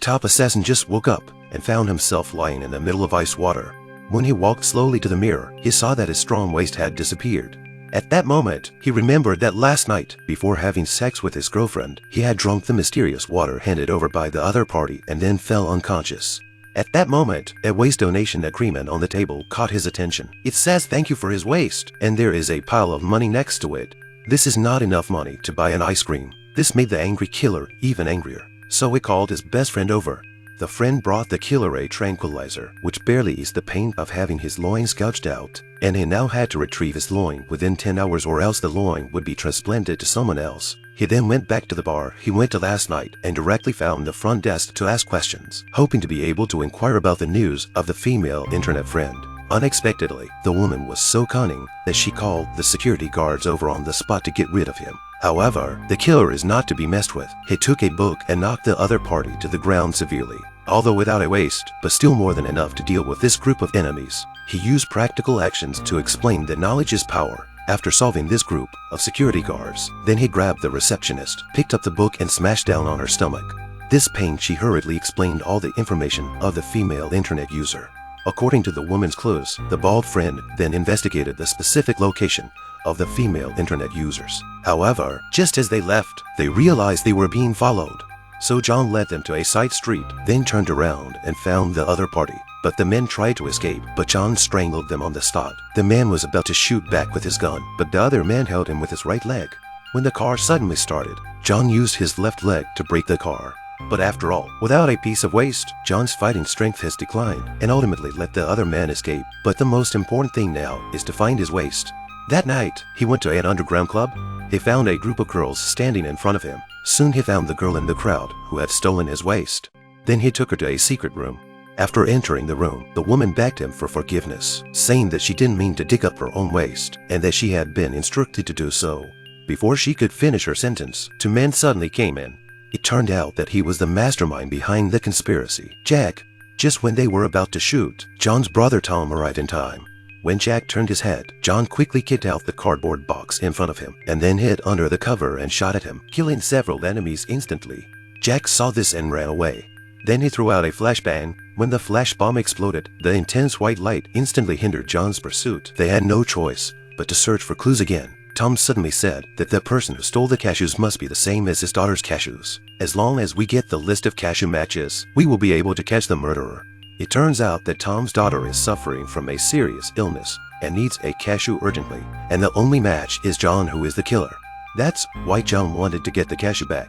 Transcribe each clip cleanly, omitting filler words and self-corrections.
top assassin just woke up and found himself lying in the middle of ice water. When he walked slowly to the mirror, he saw that his strong waist had disappeared. At that moment, he remembered that last night, before having sex with his girlfriend, he had drunk the mysterious water handed over by the other party and then fell unconscious. At that moment, a waist donation agreement on the table caught his attention. It says thank you for his waist, and there is a pile of money next to it. This is not enough money to buy an ice cream. This made the angry killer even angrier, so he called his best friend over. The friend brought the killer a tranquilizer, which barely eased the pain of having his loins gouged out, and he now had to retrieve his loin within 10 hours or else the loin would be transplanted to someone else. He then went back to the bar he went to last night and directly found the front desk to ask questions, hoping to be able to inquire about the news of the female internet friend. Unexpectedly, the woman was so cunning that she called the security guards over on the spot to get rid of him. However, the killer is not to be messed with. He took a book and knocked the other party to the ground severely. Although without a waist, but still more than enough to deal with this group of enemies, he used practical actions to explain that knowledge is power. After solving this group of security guards, then he grabbed the receptionist, picked up the book and smashed down on her stomach. This pain, she hurriedly explained all the information of the female internet user. According to the woman's clues, the bald friend then investigated the specific location of the female internet users. However, just as they left, they realized they were being followed. So John led them to a side street, then turned around and found the other party. But the men tried to escape, but John strangled them on the spot. The man was about to shoot back with his gun, but the other man held him with his right leg. When the car suddenly started, John used his left leg to brake the car. But after all, without a piece of waist, John's fighting strength has declined and ultimately let the other man escape. But the most important thing now is to find his waist. That night, he went to an underground club. He found a group of girls standing in front of him. Soon he found the girl in the crowd who had stolen his waist. Then he took her to a secret room. After entering the room, the woman begged him for forgiveness, saying that she didn't mean to dig up her own waist and that she had been instructed to do so. Before she could finish her sentence, two men suddenly came in. It turned out that he was the mastermind behind the conspiracy, Jack. Just when they were about to shoot, John's brother Tom arrived in time. When Jack turned his head, John quickly kicked out the cardboard box in front of him and then hid under the cover and shot at him, killing several enemies instantly. Jack saw this and ran away. Then he threw out a flashbang. When the flash bomb exploded, the intense white light instantly hindered John's pursuit. They had no choice but to search for clues again. Tom suddenly said that the person who stole the cashews must be the same as his daughter's cashews. As long as we get the list of cashew matches, we will be able to catch the murderer. It turns out that Tom's daughter is suffering from a serious illness and needs a cashew urgently, and the only match is John, who is the killer. That's why John wanted to get the cashew back.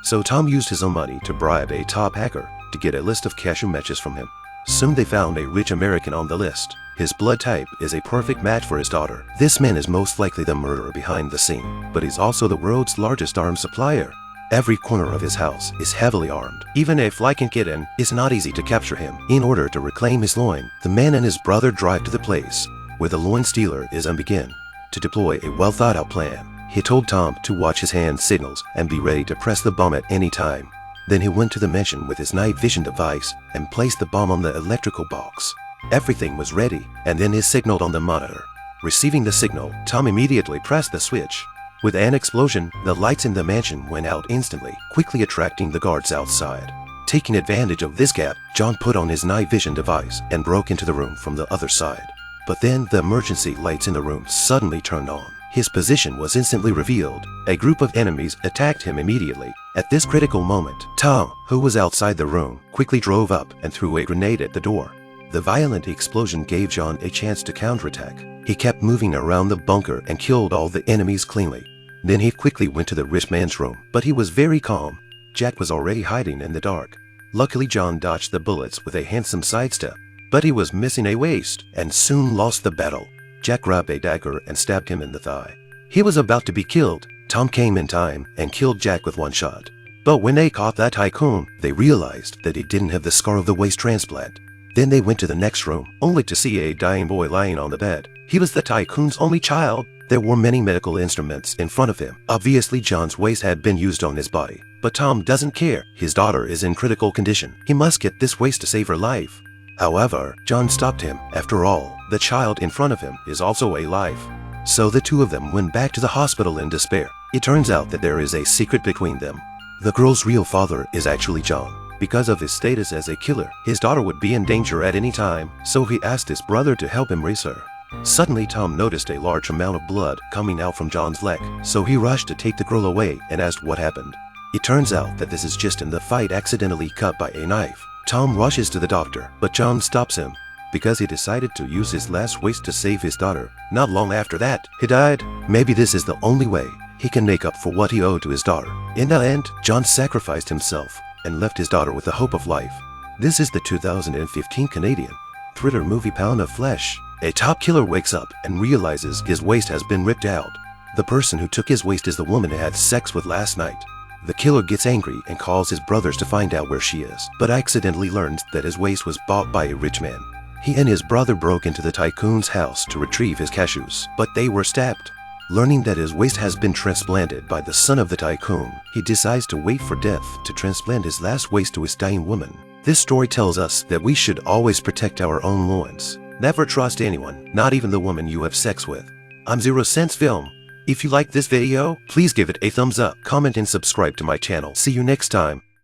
So Tom used his own money to bribe a top hacker to get a list of cashew matches from him. Soon they found a rich American on the list. His blood type is a perfect match for his daughter. This man is most likely the murderer behind the scene, but he's also the world's largest arms supplier. Every corner of his house is heavily armed. Even a fly can get in, it's not easy to capture him. In order to reclaim his loin, the man and his brother drive to the place where the loin stealer is and begin to deploy a well-thought-out plan. He told Tom to watch his hand signals and be ready to press the bomb at any time. Then he went to the mansion with his night vision device and placed the bomb on the electrical box. Everything was ready, and then he signaled on the monitor. Receiving the signal, Tom immediately pressed the switch. With an explosion, the lights in the mansion went out instantly, quickly attracting the guards outside. Taking advantage of this gap, John put on his night vision device and broke into the room from the other side. But then the emergency lights in the room suddenly turned on. His position was instantly revealed. A group of enemies attacked him immediately. At this critical moment, Tom, who was outside the room, quickly drove up and threw a grenade at the door. The violent explosion gave John a chance to counterattack. He kept moving around the bunker and killed all the enemies cleanly. Then he quickly went to the rich man's room, but he was very calm. Jack was already hiding in the dark. Luckily, John dodged the bullets with a handsome sidestep, but he was missing a waist and soon lost the battle. Jack grabbed a dagger and stabbed him in the thigh. He was about to be killed. Tom came in time and killed Jack with one shot. But when they caught that tycoon, they realized that he didn't have the scar of the waist transplant. Then they went to the next room, only to see a dying boy lying on the bed. He was the tycoon's only child. There were many medical instruments in front of him. Obviously, John's waist had been used on his body. But Tom doesn't care. His daughter is in critical condition. He must get this waist to save her life. However, John stopped him. After all, the child in front of him is also alive. So the two of them went back to the hospital in despair. It turns out that there is a secret between them. The girl's real father is actually John. Because of his status as a killer, his daughter would be in danger at any time, so he asked his brother to help him raise her. Suddenly, Tom noticed a large amount of blood coming out from John's leg, so he rushed to take the girl away and asked what happened. It turns out that this is just in the fight accidentally cut by a knife. Tom rushes to the doctor, but John stops him because he decided to use his last waste to save his daughter. Not long after that, he died. Maybe this is the only way he can make up for what he owed to his daughter. In the end, John sacrificed himself and left his daughter with the hope of life. This is the 2015 Canadian thriller movie Pound of Flesh. A top killer wakes up and realizes his waist has been ripped out. The person who took his waist is the woman he had sex with last night. The killer gets angry and calls his brothers to find out where she is, but accidentally learns that his waist was bought by a rich man. He and his brother broke into the tycoon's house to retrieve his cashews, but they were stabbed. Learning that his waist has been transplanted by the son of the tycoon, he decides to wait for death to transplant his last waist to his dying woman. This story tells us that we should always protect our own loins. Never trust anyone, not even the woman you have sex with. I'm Zero Sense Film. If you like this video, please give it a thumbs up, comment and subscribe to my channel. See you next time.